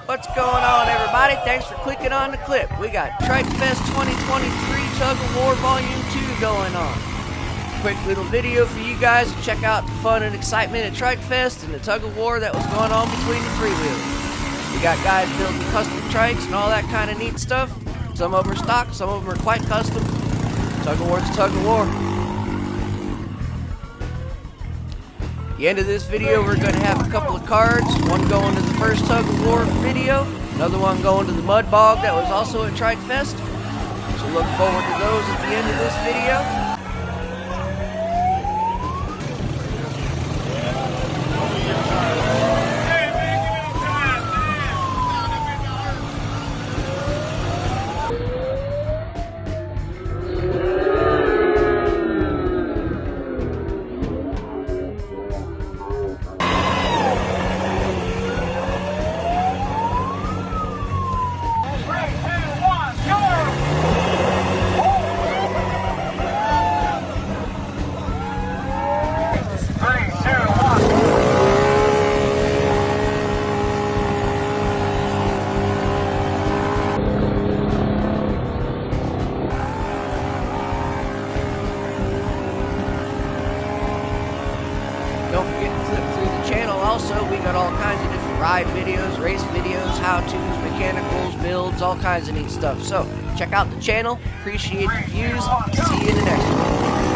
What's going on, everybody? Thanks for clicking on the clip. We got Trikefest 2023 Tug of War Volume 2 going on. Quick little video for you guys to check out the fun and excitement at Trikefest and the tug of war that was going on between the three-wheelers. We got guys building custom trikes and all that kind of neat stuff. Some of them are stock, some of them are quite custom. Tug of war's a tug of war. At the end of this video, we're going to have a couple of cards. One going to the first tug of war video, another one going to the mud bog that was also at Trikefest. So look forward to those at the end of this video. Don't forget to flip through the channel also. We got all kinds of different ride videos, race videos, how-tos, mechanicals, builds, all kinds of neat stuff. So check out the channel. Appreciate the views. See you in the next one.